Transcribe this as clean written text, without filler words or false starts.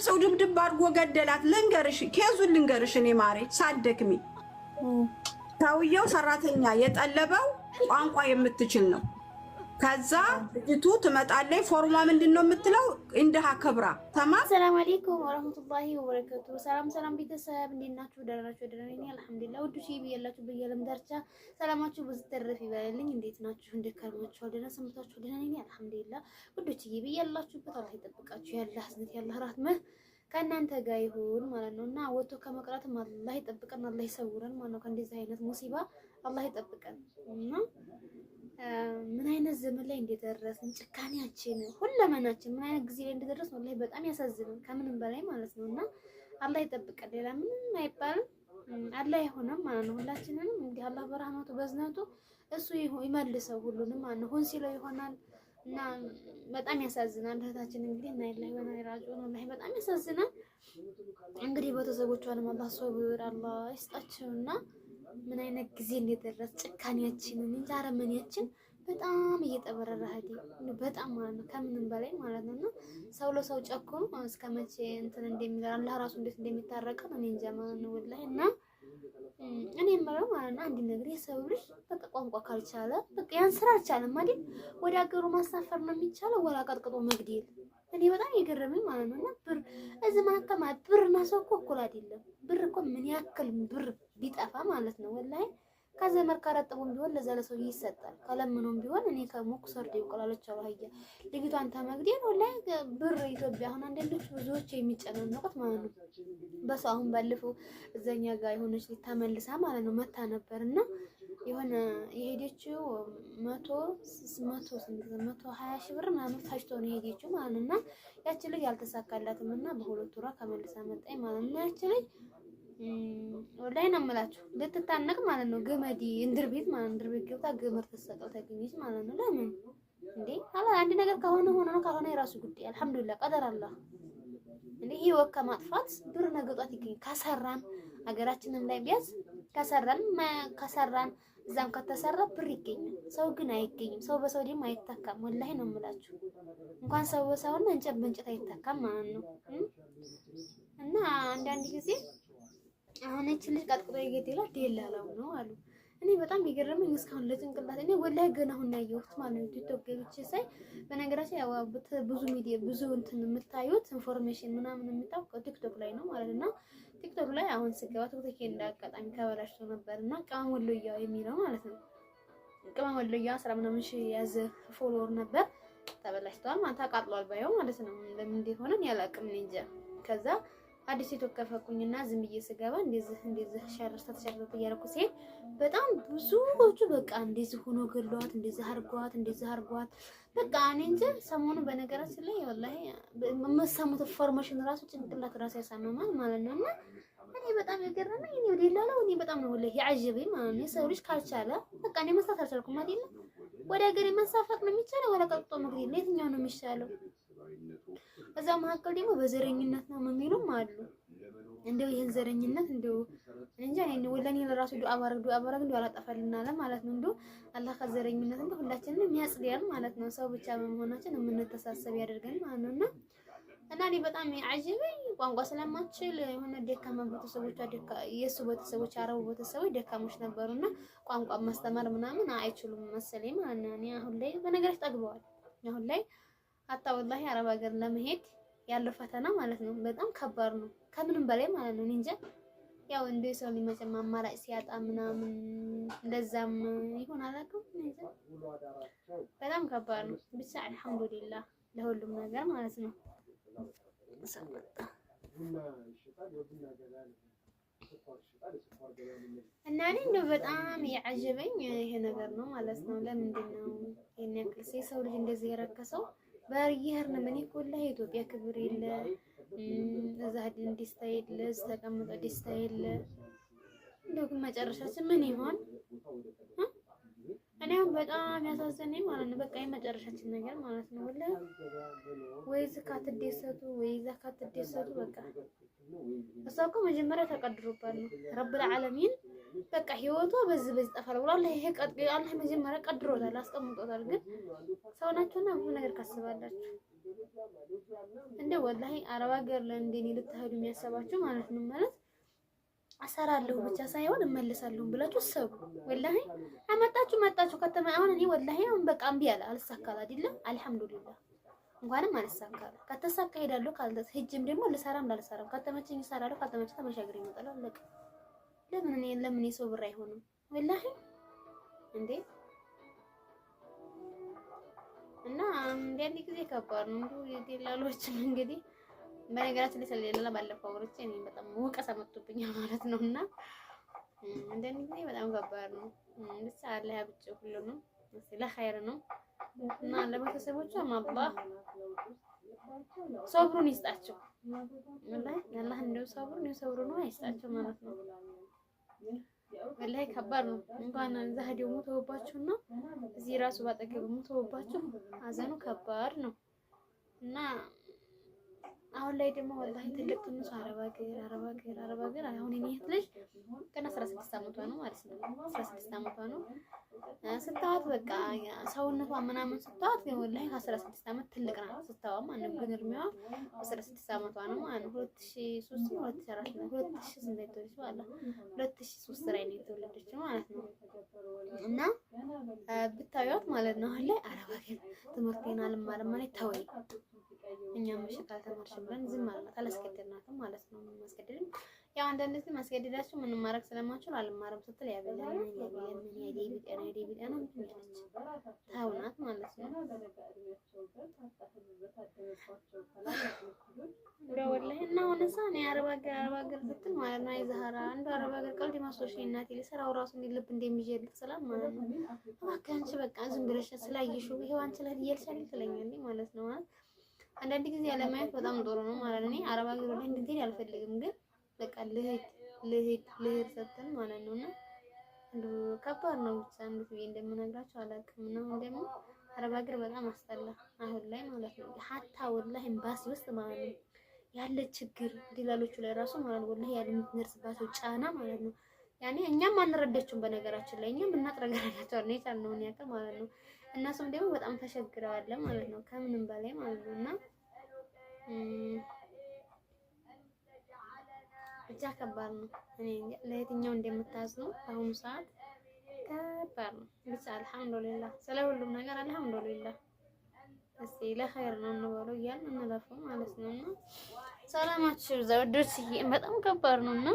ሰው ድብድብ አድርጎ ገደላት። ልንገርሽ ኬዙን ልንገርሽ እኔ ማሬ ሳደክሚ ሰውየው ሰራተኛ የጠለበው ቋንቋ የምትችል ነው። ከዛ ልጅቱ ትመጣለች። ፎርማ ምንድነው የምትለው? እንደሃ ክብራ ተማም። ሰላም አለይኩም ወራህመቱላሂ ወበረካቱ። ሰላም ቤተሰብ እንዴት ናችሁ? ደህና ናችሁ? ደህና ነኝ አልሐምዱሊላህ። ውዱ ሺ ብያላችሁ በየለም ዳርቻ ሰላማችሁ ብዙ ተረፍ ይበልልኝ። እንዴት ናችሁ? እንዴት ከርማችሁ? ደህና ሰምታችሁ? ደህና ነኝ አልሐምዱሊላህ። ውዶች ብያላችሁበት አላህ ይጠብቃችሁ። ያላህ ህዝነት ያላህ ራህመህ ከእናንተ ጋር ይሁን ማለት ነውና ወጥቶ ከመቅረትም አላህ ይጠብቀን፣ አላህ ይሰውረን ማለት ነው። ከእንደዚህ አይነት ሙሲባ አላህ ይጠብቀን እና ምን አይነት ዘመን ላይ እንደደረስን ጭካኔያችን ሁለመናችን ምን አይነት ጊዜ ላይ እንደደረስን ወላሂ በጣም ያሳዝናል፣ ከምንም በላይ ማለት ነውና አላህ ይጠብቀን። ሌላ ምንም አይባልም። አላህ ይሆነም ማለት ነው። ሁላችንንም እንግዲህ አላህ በረህመቱ በዝነቱ እሱ ይመልሰው ሁሉንም ማለት ነው። ሁን ሲለው ይሆናል እና በጣም ያሳዝናል። እህታችን እንግዲህ እና ኢላሂ ወኢና ኢለይሂ ራጂዑን ወላሂ በጣም ያሳዝናል። እንግዲህ ቤተሰቦቿንም አላህ ሶብር አላህ ይስጣቸውና ምን አይነት ጊዜ እንደደረስ ጭካኔያችንን እንጂ አረመኔያችን በጣም እየጠበረረ ሄደ። በጣም ማለት ነው ከምንም በላይ ማለት ነውና ሰው ለሰው ጨክኖ እስከመቼ እንትን እንደሚል አላህ ራሱ እንዴት እንደሚታረቀው እኔ እንጃ ማለት ነው ወላሂ። እና እኔ የምለው ማለት ነው አንድ ነገር የሰው ልጅ በቃ ቋንቋ ካልቻለ በቃ ያን ስራ አልቻለም አይደል ወደ ሀገሩ ማሳፈር ነው የሚቻለው ወላ ቀጥቅጦ መግደል። እኔ በጣም የገረመኝ ማለት ነውና ብር እዚህ መሀከል ብርና ሰው እኮ እኩል አይደለም። ብር እኮ ምን ያክል ብር ቢጠፋ ማለት ነው ወላሂ ከዘመር ካረጠቡም ቢሆን ለዛ ለሰው ይሰጣል። ከለምኖም ቢሆን እኔ ከሞክ ሰርድ ይቆላለች አባያ ልጅቷን ተመግደል ወላሂ ብር ኢትዮጵያ አሁን አንደኞች ብዙዎች የሚጨናነቁት ማለት ነው በሰው አሁን ባለፈው እዛኛ ጋር የሆነች ተመልሳ ማለት ነው መታ ነበርና የሆነ የሄደችው 120 ሺህ ብር ምናምን ታጭቶ ነው የሄደችው ማለት ነውና ያቺ ልጅ ያልተሳካላትም እና በሁለት ወራ ከመልሳ መጣይ ማለት ነው። ያቺ ልጅ ወላሂ ነው የምላችሁ ልትታነቅ ማለት ነው ገመድ እንድር ቤት ማለት እንድር ቤት ገብታ ገመድ ተሰቀል ተገኘች ማለት ነው። ለምን እንዴ አላ አንድ ነገር ከሆነ ሆነ ነው ካልሆነ የራሱ ጉዳይ አልሐምዱሊላህ ቀደር አላህ። እንዴ ህይወት ከማጥፋት ብር ነገጧት ይገኝ ከሰራን ሀገራችንን ላይ ቢያዝ ከሰራን እዛም ከተሰራ ብር ይገኛል። ሰው ግን አይገኝም። ሰው በሰው ደግሞ አይታካም። ወላሂ ነው የምላችሁ እንኳን ሰው በሰውና እንጨት በእንጨት አይታካም ማለት ነው። እና አንዳንድ ጊዜ አሁን እቺ ልጅ ቀጥቅጦ ይገደላል ደላላው ነው አሉ። እኔ በጣም የገረመኝ እስካሁን ለጭንቅላት እኔ ወላሂ ገና አሁን ያየሁት ማለት ነው ቲክቶክ ገብቼ ሳይ በነገራችን ያው ብዙ ሚዲያ ብዙ እንትን የምታዩት ኢንፎርሜሽን ምናምን የምታውቀው ቲክቶክ ላይ ነው ማለት እና ቲክቶክ ላይ አሁን ስገባ ቲክቶክ እንዳጋጣሚ ከበላሽቶ ነበርና ቅመም ወሎያ የሚለው ማለት ነው ቅመም ወሎያ 10 ምናምን ሺህ ያዘ ፎሎወር ነበር ተበላሽቷል ማለት ተቃጥሏል ባየው ማለት ነው። ለምን እንደሆነ ያላቅም እንጃ። ከዛ አዲስ የተከፈኩኝና ዝም ብዬ ስገባ እንደዚህ ሸርስተት እያደረኩ ሲሄድ በጣም ብዙዎቹ በቃ እንደዚህ ሆኖ ገሏት እንደዚህ አርጓት በቃ እኔ እንጂ ሰሞኑን በነገራችን ላይ ወላሂ መሰሙት ኢንፎርሜሽን ራሱ ጭንቅላት ራሱ ያሳመማል ማለት ነውና እኔ በጣም የገረመኝ እኔ ወዲላላው እኔ በጣም ነው ወላሂ ያጅበኝ ማለት ነው። የሰው ልጅ ካልቻለ በቃ እኔ መስራት አልቻልኩም አይደል ወደ ሀገሬ መንሳፈፍ ነው የሚቻለው ወላ ቀጥቶ መግደል የትኛው ነው የሚሻለው? እዛ መሀከል ደግሞ በዘረኝነት ነው የሚሉም አሉ። እንደው ይሄን ዘረኝነት እንደው እንጃ እኔ ወላሂ ለራሱ ዱአ ባረግ እንደው አላጠፋልናለ ማለት ነው። እንደው አላህ ከዘረኝነት እንደው ሁላችንንም የሚያጽድያል ማለት ነው። ሰው ብቻ በመሆናችን የምንተሳሰብ ያደርገን ማለት ነውና እና እኔ በጣም አጅበኝ ቋንቋ ስለማትችል የሆነ ደካማ ቤተሰቦቿ የሱ ቤተሰቦች አረቡ ቤተሰቦች ደካሞች ነበሩና ቋንቋ ማስተማር ምናምን አይችሉም መሰለኝ ማለት ነው። እኔ አሁን ላይ በነገራችን ጠግበዋል። አሁን ላይ አታ ወላሂ አረብ ሀገር ለመሄድ ያለው ፈተና ማለት ነው በጣም ከባድ ነው ከምንም በላይ ማለት ነው። እንጃ ያው እንደ ሰው ሊመጨም አማራጭ ሲያጣ ምናምን ለዛም ይሆን አላውቅም። እንጃ በጣም ከባድ ነው። ብቻ አልሐምዱሊላህ ለሁሉም ነገር ማለት ነው። ሰመጣ እና እኔ እንደው በጣም ያዓጀበኝ ይሄ ነገር ነው ማለት ነው። ለምንድን ነው ይሄን ያክል የሰው ልጅ እንደዚህ የረከሰው? በየህርን ምን ይቆላ ኢትዮጵያ ክብር የለ እዛ ሀዲን ዲስታ የለ እዛ ተቀምጦ ዲስታ የለ። እንደው ግን መጨረሻችን ምን ይሆን? እኔ አሁን በጣም ያሳዘነኝ ማለት ነው በቃ የመጨረሻችን ነገር ማለት ነው ወላሂ ወይ ዘካት ደሰቱ ወይ ዘካት ደሰቱ በቃ እሷ እኮ መጀመሪያ ተቀድሮባት ነው ረብል ዓለሚን በቃ ህይወቷ በዚህ ጠፋል ብሎ አላህ ይሄ አላህ መጀመሪያ ቀድሮታል አስቀምጦታል። ግን ሰው ናችሁና ብዙ ነገር ካስባላችሁ እንደ ወላሂ አረብ ሀገር ለእንደኔ ልትሄዱ የሚያሰባችሁ ማለት ነው ማለት አሰራለሁ ብቻ ሳይሆን እመለሳለሁ ብላችሁ ሰው ወላሂ መጣችሁ ከተማ አሁን እኔ ወላሂ አሁን በቃ እምቢ አለ አልሳካል አይደለም አልሐምዱሊላህ እንኳንም አልሳካል ከተሳካ ሄዳለሁ ካልተስ ሂጅም ደግሞ ልሰራም ላልሰራም ከተመቸኝ እሰራለሁ ካልተመቸኝ ተመሻግሬ እመጣለሁ አለቀ። ለምን የሰው ብር አይሆንም ወላሂ እንዴ እና አንዳንድ ጊዜ ከባድ ነው የደላሎችም እንግዲህ በነገራችን ላይ ስለሌላ ባለፈው ወርቼ እኔ በጣም ወቀሳ መጥቶብኛል ማለት ነው። እና አንዳንድ ጊዜ በጣም ከባድ ነው ብቻ አላህ ያብጭው ሁሉንም ለኸይር ነው እና ለቤተሰቦቿ አላህ ሰብሩን ይስጣቸው ወላሂ አላህ እንደው ሰብሩን ነው ይስጣቸው ማለት ነው። ወላሂ ከባድ ነው እንኳን እዛ ሄደው ሞተውባችሁና እዚህ ራሱ ባጠገብ ሞተውባችሁ አዘኑ ከባድ ነው እና አሁን ላይ ደግሞ ወላሂ ትልቅ ትንሽ አረብ ሀገር አሁን እኔ እህት ልጅ ገና 16 አመቷ ነው ማለት ነው 16 አመቷ ነው ስታዋት በቃ ሰውነቷ ምናምን ስታዋት ግን ወላሂ 16 አመት ትልቅ ናት ስታዋ ማለት ነው። ግን እድሜዋ 16 አመቷ ነው ማለት ነው 2003 ነው 2004 ነው 2008 ነው ዋላ 2003 ላይ ነው የተወለደችው ማለት ነው። እና ብታዩት ማለት ነው አሁን ላይ አረብ ሀገር ትምህርቴን አልማርም ማለት ተወይ እኛም መሸካል ተማርሽ ብለን ዝም ማለት አላስገደድናትም ማለት ነው። ማስገደድም ያው አንዳንድ ጊዜ ማስገደዳችሁ ምንም ማድረግ ስለማችል አልማርም ስትል ያበላል ያዴቢጤና ምንድነች ታውናት ማለት ነው። ወላሂ እና ሆነሳ እኔ አረብ ሀገር ስትል ማለት ነው የዛህራ አንዱ አረብ ሀገር ቀልድ ማሶሽ እናቴ ለሰራው ራሱ እንዲልብ እንደሚጀል ሰላም ማለት ነው። አካንቺ በቃ ዝም ብለሽ ስላየሽው ይሄው አንቺ ላይ ይልሻል ትለኛለች ማለት ነው። አንዳንድ ጊዜ ያለማየት በጣም ጥሩ ነው ማለት ነው። እኔ አረብ ሀገር ላይ እንድትሄድ አልፈልግም ግን በቃ ልሄድ ሰተን ማለት ነውና እንደው ከባድ ነው ብቻ እንዴት ብዬ እንደምነግራችሁ አላውቅም። እና አሁን ደግሞ አረብ ሀገር በጣም አስጠላ አሁን ላይ ማለት ነው። ሀታ ወላሂ ኤምባሲ ውስጥ ማለት ነው ያለ ችግር ዲላሎቹ ላይ ራሱ ማለት ነው ወላሂ ያለ የምትደርስባቸው ጫና ማለት ነው ያኔ እኛም አንረዳቸውም በነገራችን ላይ እኛም እናጥረጋላቸው ነው የቻልነውን ያክል ማለት ነው። እነሱም ደግሞ በጣም ተሸግረዋል ማለት ነው ከምንም በላይ ማለት ነው። እና ብቻ ከባድ ነው። እኔ ለየትኛው እንደምታዝኑ በአሁኑ ሰዓት ከባድ ነው። ብቻ አልሐምዱሊላህ ስለ ሁሉም ነገር አልሐምዱሊላህ እስቲ ለኸይር ነው እንበለው እያልን እንለፈው ማለት ነው። እና ሰላማችሁ ዘወዶች በጣም ከባድ ነውና